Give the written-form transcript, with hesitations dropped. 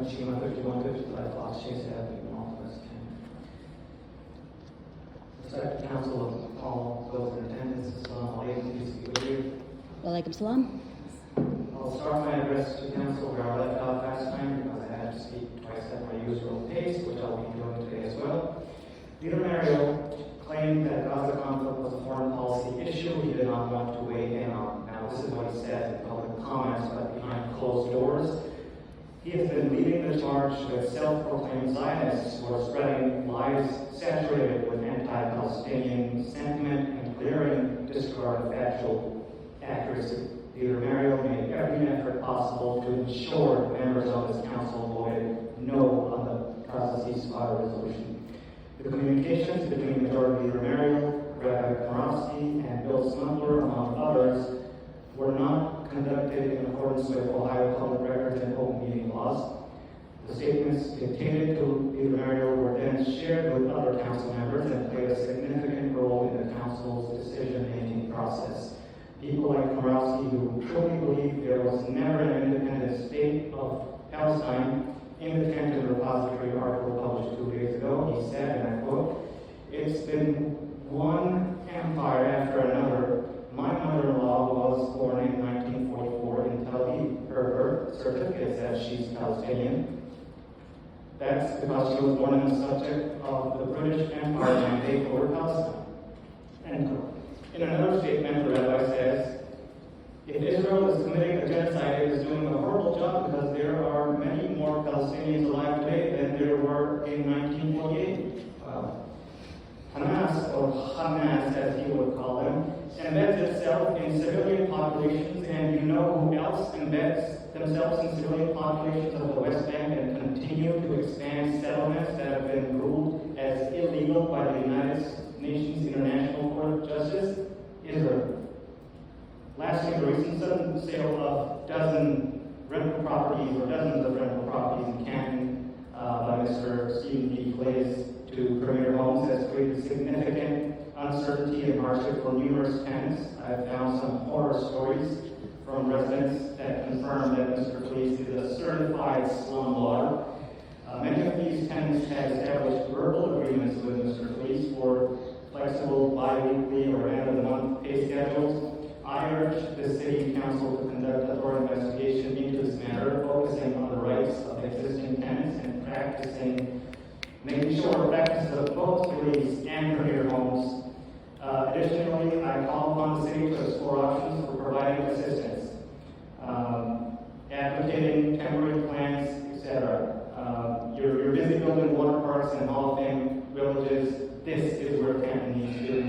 Cheema, 5155 Fox Chase Avenue, Northwest Canton. Respected Council, all those in attendance, Assalamu alaikum, peace be with you. Walaikum salam. I'll start my address to Council where I left off last time because I had to speak twice at my usual pace, which I'll be doing today as well. Leader Mario claimed that Gaza conflict was a foreign policy issue he did not want to weigh in on. Now, this is what he said in public comments, but behind closed doors. He has been leading the charge with self-proclaimed Zionists who are spreading lies saturated with anti-Palestinian sentiment and glaring disregard of factual accuracy. Leader Mario made every effort possible to ensure members of his council voted no on the Gaza ceasefire resolution. The communications between Majority Leader Mario, Rabbi Komrovsky, and Bill Smuggler, among others, were not conducted in accordance with Ohio Public Records and open meeting laws. The statements dictated to Leader Mario were then shared with other council members and played a significant role in the council's decision-making process. People like Komrovsky, who truly believe there was never an independent state of Palestine, in the Canton repository article published 2 days ago, he said, and I quote, "It's been one empire after another. My mother-in-law was born in 1944 in Tel Aviv. Her birth certificate says she's Palestinian. That's because she was born in the subject of the British Empire mandate over Palestine." End quote. In another statement, the rabbi says, "If Israel is committing a genocide, it is doing a horrible job because there are many more Palestinians alive today than there were in 1948. Hamas, or Hamas as he would call them, embeds itself in civilian populations, and you know who else embeds themselves in civilian populations of the West Bank and continue to expand settlements that have been ruled as illegal by the United Nations International Court of Justice? Israel. Lastly, the recent sudden sale of dozens of rental properties in Canton by Mr. Stephen B. Glaze to Premier Homes has created significant uncertainty and hardship for numerous tenants. I've found some horror stories from residents that confirm that Mr. Glaze is a certified slumlord. Many of these tenants have established verbal agreements with Mr. Glaze for flexible bi-weekly or end-of-the-month pay schedules. I urge the City Council to conduct a thorough investigation into this matter, focusing on the rights of existing tenants and making sure practices of both Glaze and Premier Homes. Additionally, I call upon the City to explore options for providing assistance, advocating temporary plans, etc. You're busy building water parks and Hall of Fame villages. This is where Canton needs to